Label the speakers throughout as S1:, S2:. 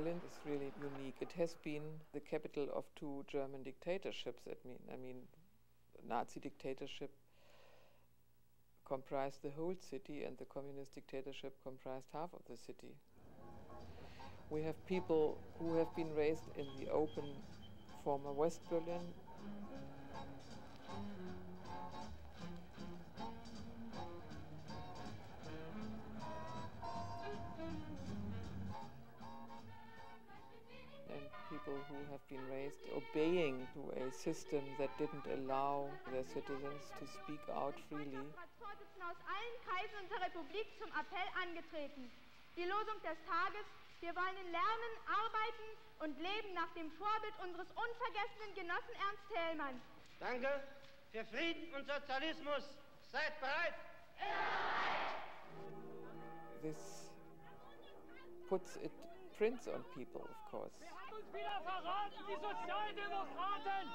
S1: Berlin is really unique. It has been the capital of two German dictatorships. I mean, Nazi dictatorship comprised the whole city, and the communist dictatorship comprised half of the city. We have people who have been raised in the open former West Berlin. And people who have been raised obeying to a system that didn't allow their citizens to speak out freely.
S2: Aus allen Kreisen unserer Republik zum Appell angetreten. Die Losung des Tages: Wir wollen lernen, arbeiten und leben nach dem Vorbild unseres unvergessenen Genossen Ernst Thälmann.
S3: Danke für Frieden und Sozialismus. Seid bereit!
S1: This puts it prints on people, of course.
S4: Wer hat uns wieder verraten, die Sozialdemokraten?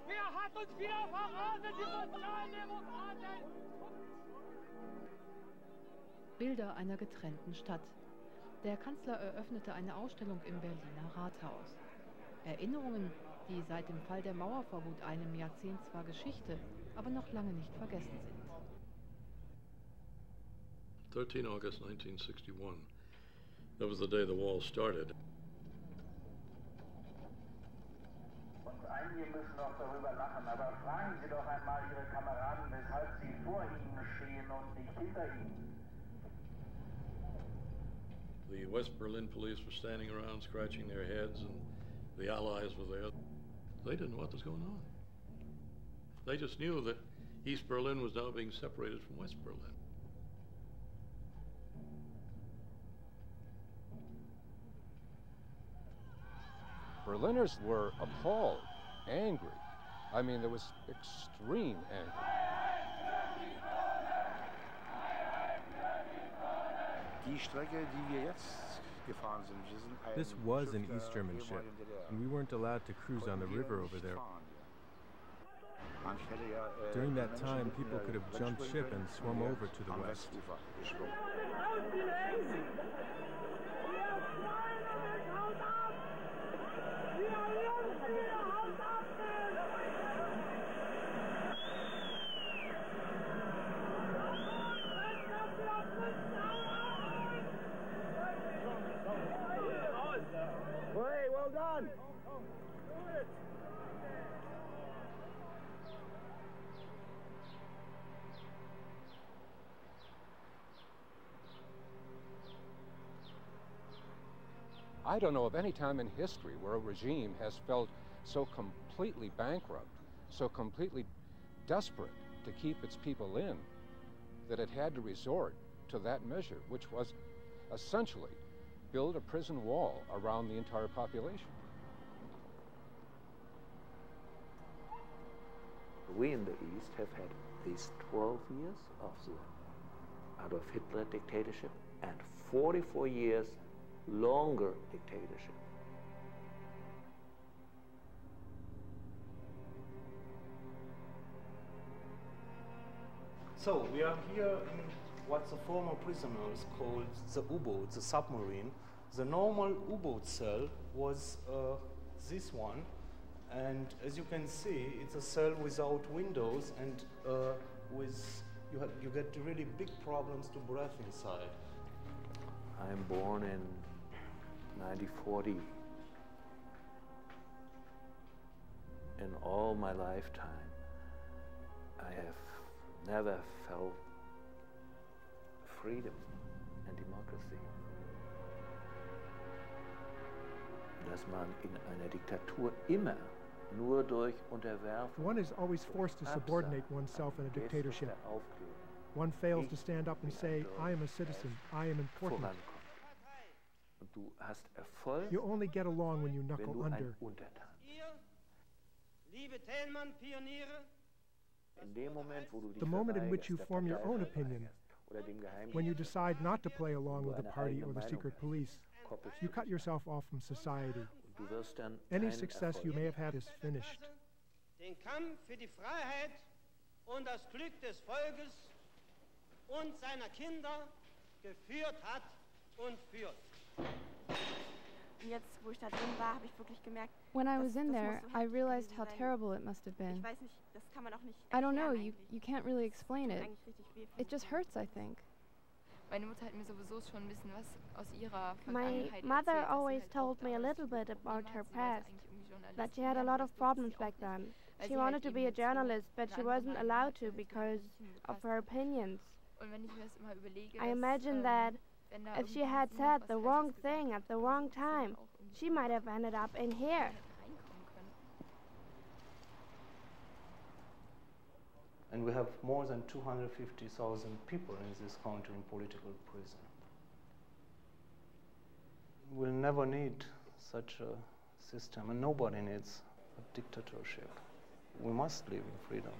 S4: Wer hat uns wieder verraten, die Sozialdemokraten?
S5: Bilder einer getrennten Stadt. Der Kanzler eröffnete eine Ausstellung im Berliner Rathaus. Erinnerungen, die seit dem Fall der Mauer vor gut einem Jahrzehnt zwar Geschichte, aber noch lange nicht vergessen sind.
S6: 13 August 1961. That was the day the wall started.
S7: Und einige müssen noch darüber lachen, aber fragen Sie doch einmal Ihre Kameraden, weshalb sie vor Ihnen stehen und nicht hinter Ihnen.
S6: The West Berlin police were standing around scratching their heads, and the Allies were there. They didn't know what was going on. They just knew that East Berlin was now being separated from West Berlin.
S8: Berliners were appalled, angry. I mean, there was extreme anger.
S9: This was an East German ship, and we weren't allowed to cruise on the river over there. During that time, people could have jumped ship and swum over to the west.
S7: Hey, well done!
S8: I don't know of any time in history where a regime has felt so completely bankrupt, so completely desperate to keep its people in, that it had to resort to that measure, which was essentially build a prison wall around the entire population.
S10: We in the East have had these 12 years of the Adolf Hitler dictatorship and 44 years longer dictatorship.
S11: So we are here in what the former prisoners called the U-boat, the submarine. The normal U-boat cell was this one, and as you can see, it's a cell without windows, and you get really big problems to breathe inside.
S10: I'm born in 1940. In all my lifetime, I have never felt freedom and democracy. Dass man in einer Diktatur immer nur durch Unterwerfung.
S12: One is always forced to subordinate oneself in a dictatorship. One fails to stand up and say, I am a citizen, I am important. You only get along when you knuckle under. The moment in which you form your own opinion, when you decide not to play along with the party or the secret police, you cut yourself off from society. Any success you may have had is finished.
S3: Den Kampf für die Freiheit und das Glück des Volkes und seiner Kinder geführt hat und führt.
S13: When I was in there, I realized how terrible it must have been. I don't know, you can't really explain it. It just hurts, I think.
S14: My mother always told me a little bit about her past, that she had a lot of problems back then. She wanted to be a journalist, but she wasn't allowed to because of her opinions. I imagine that if she had said the wrong thing at the wrong time, she might have ended up in here.
S11: And we have more than 250,000 people in this country in political prison. We'll never need such a system, and nobody needs a dictatorship. We must live in freedom.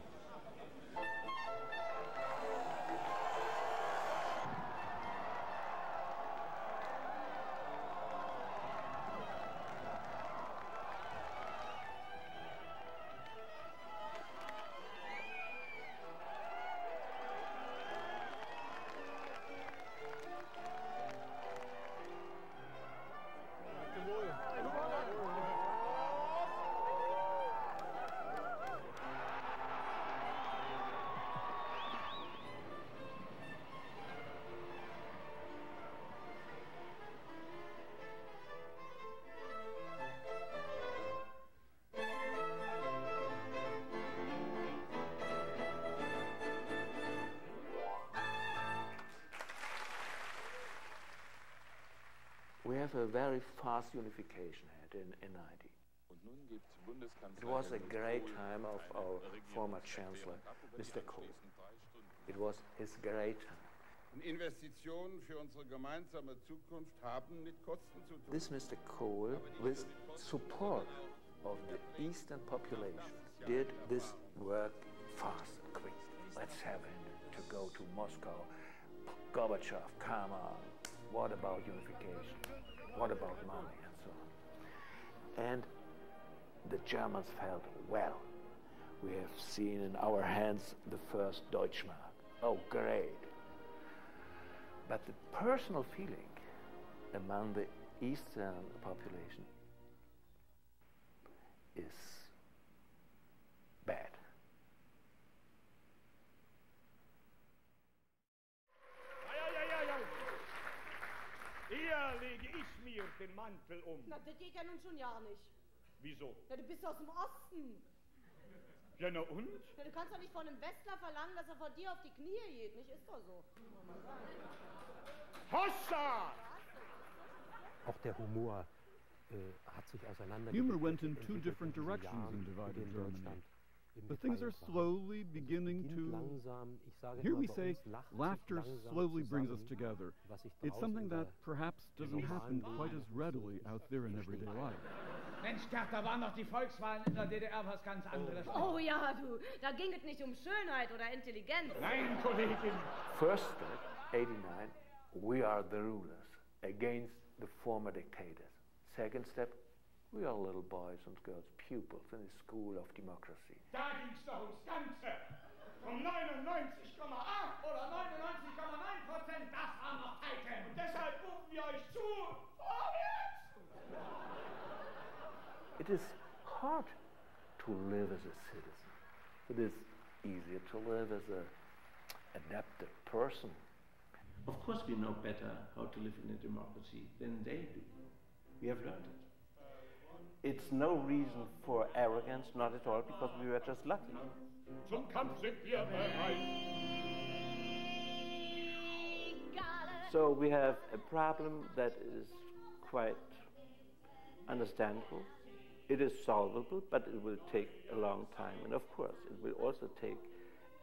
S10: We have a very fast unification in 90. It was a great time of our former Chancellor, Mr. Kohl. It was his great time. This Mr. Kohl, with support of the Eastern population, did this work fast and quick. Let's have it to go to Moscow. Gorbachev, come on. What about unification? What about money and so on? And the Germans felt, well, we have seen in our hands the first Deutschmark. Oh, great. But the personal feeling among the Eastern population is bad.
S4: Hier lege ich mir den Mantel um.
S15: Na, das geht ja nun schon ja nicht.
S4: Wieso?
S15: Na, du bist aus dem Osten.
S4: Ja, na und?
S15: Na, du kannst doch nicht von einem Westler verlangen, dass er vor dir auf die Knie geht, nicht? Ist doch so.
S4: Hossa!
S16: Auch der Humor hat sich auseinandergedriftet.
S17: Humor went in two different directions in divided Germany. But things are slowly beginning to... Here we say, laughter slowly brings us together. It's something that perhaps doesn't happen quite as readily out there in everyday life.
S18: Mensch, Gerd, da waren doch die Volkswahlen in der DDR was ganz anderes.
S15: Oh ja, du, da ging es nicht um Schönheit oder Intelligenz.
S4: Nein, Kollegin.
S10: First step, 89, we are the rulers against the former dictators. Second step, we are little boys and girls, pupils in the school of democracy.
S4: Da ging's doch ums Ganze. Um 99,8 oder 99,9%, das waren noch Zeiten. Und deshalb rufen wir euch zu, vorwärts!
S10: It is hard to live as a citizen. It is easier to live as an adapted person.
S19: Of course we know better how to live in a democracy than they do. We have learned it.
S20: It's no reason for arrogance, not at all, because we were just lucky.
S4: Zum Kampf sind wir bereit.
S20: So we have a problem that is quite understandable. It is solvable, but it will take a long time. And of course, it will also take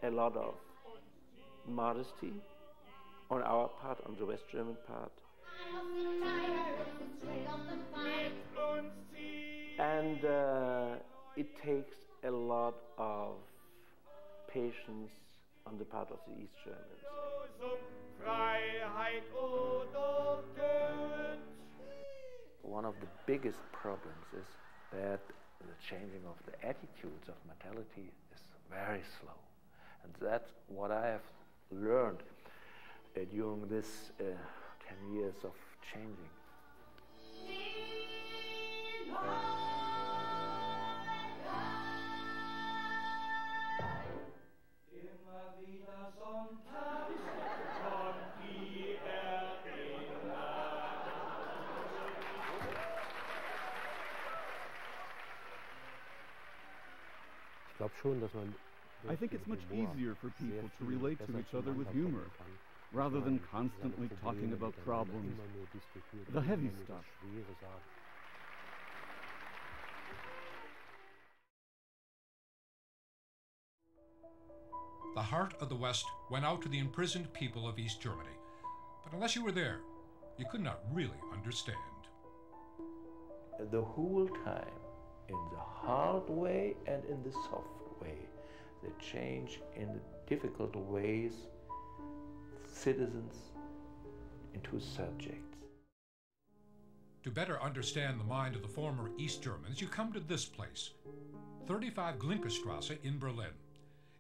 S20: a lot of modesty on our part, on the West German part. And it takes a lot of patience on the part of the East Germans. One of the biggest problems is that the changing of the attitudes of mentality is very slow. And that's what I have learned during this 10 years of changing.
S17: I think it's much easier for people to relate to each other with humor, rather than constantly talking about problems, the heavy stuff.
S21: The heart of the West went out to the imprisoned people of East Germany, but unless you were there, you could not really understand.
S10: The whole time, in the hard way and in the soft way, the change in the difficult ways, citizens into subjects.
S21: To better understand the mind of the former East Germans, you come to this place, 35 Glinkestrasse in Berlin.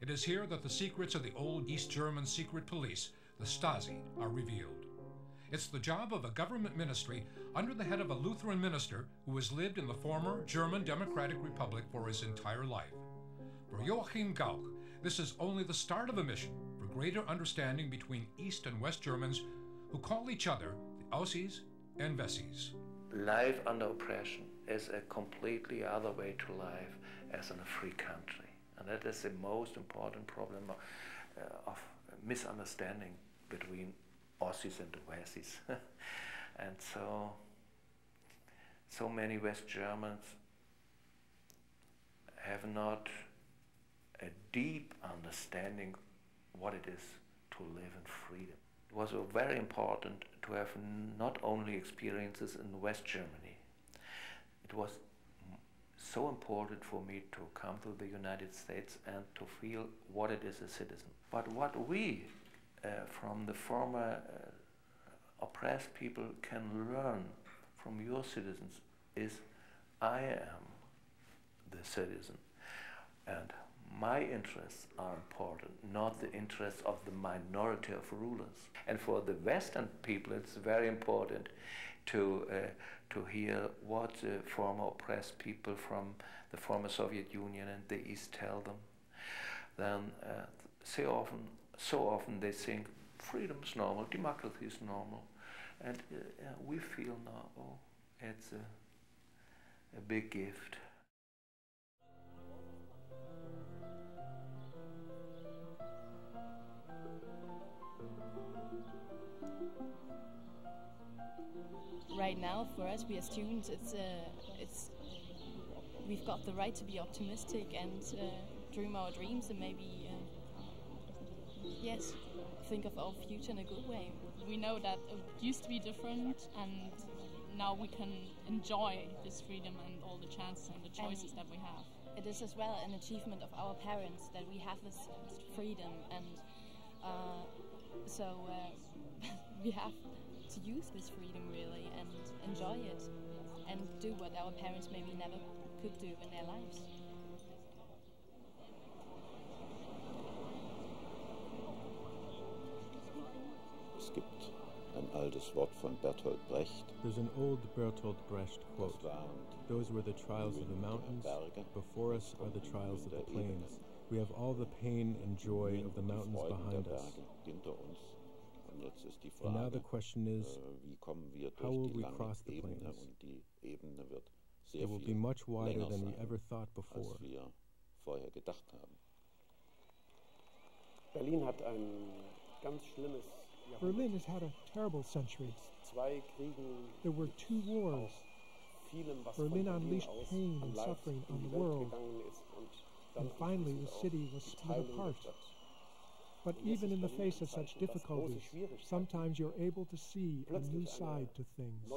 S21: It is here that the secrets of the old East German secret police, the Stasi, are revealed. It's the job of a government ministry under the head of a Lutheran minister who has lived in the former German Democratic Republic for his entire life. For Joachim Gauck, this is only the start of a mission for greater understanding between East and West Germans who call each other the Aussies and Wessis.
S10: Life under oppression is a completely other way to life as in a free country. And that is the most important problem of misunderstanding between Aussies and Wessis. And so many West Germans have not a deep understanding what it is to live in freedom. It was very important to have not only experiences in West Germany. It was so important for me to come to the United States and to feel what it is a citizen. But what we from the former oppressed people can learn from your citizens is I am the citizen, and my interests are important, not the interests of the minority of rulers. And for the Western people, it's very important to hear what the former oppressed people from the former Soviet Union and the East tell them. Then so often they think freedom is normal, democracy is normal, and we feel now, oh, it's a big gift.
S22: Right now, for us, we as students, we've got the right to be optimistic and dream our dreams and maybe, yes, think of our future in a good way.
S23: We know that it used to be different, and now we can enjoy this freedom and all the chances and the choices that we have.
S22: It is as well an achievement of our parents that we have this freedom, and so we have to use this freedom really and enjoy it and do what our parents maybe never could do in their lives.
S24: Es gibt ein altes Wort von Bertolt Brecht.
S9: There's an old Bertolt Brecht quote. Those were the trials of the mountains. Before us are the trials of the plains. We have all the pain and joy of the mountains behind us. And now the question is, how will we cross the plains? It will be much wider than we ever thought before.
S12: Berlin has had a terrible century. There were 2 wars. Berlin unleashed pain and suffering on the world. And finally the city was split apart. But even in the face of such difficulties, sometimes you're able to see a new side to things.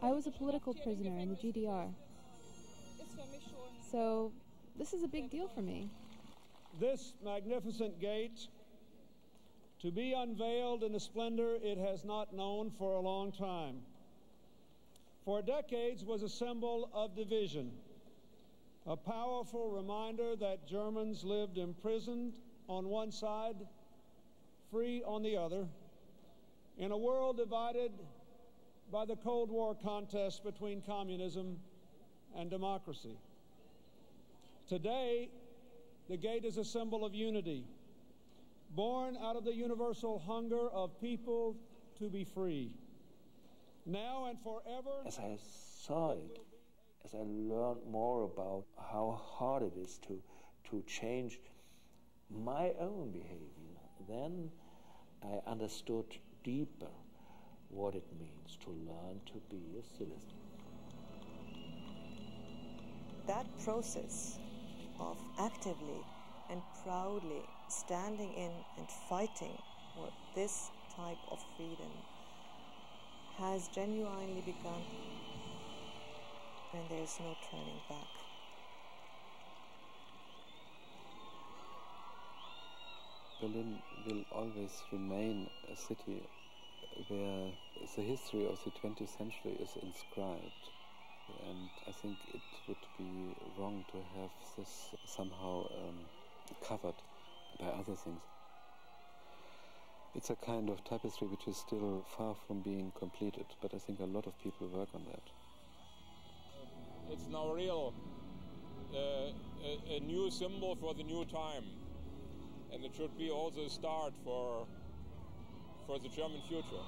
S13: I was a political prisoner in the GDR. So this is a big deal for me.
S25: This magnificent gate, to be unveiled in a splendor it has not known for a long time, for decades was a symbol of division, a powerful reminder that Germans lived imprisoned on one side, free on the other, in a world divided by the Cold War contest between communism and democracy. Today, the gate is a symbol of unity, born out of the universal hunger of people to be free. Now and forever.
S10: As I saw it, as I learned more about how hard it is to change my own behavior, then I understood deeper what it means to learn to be a citizen.
S1: That process of actively and proudly standing in and fighting for this type of freedom has genuinely begun, and there's no turning back.
S24: Berlin will always remain a city where the history of the 20th century is inscribed, and I think it would be wrong to have this somehow covered by other things. It's a kind of tapestry which is still far from being completed, but I think a lot of people work on that.
S2: It's now real, a new symbol for the new time, and it should be also a start for the German future.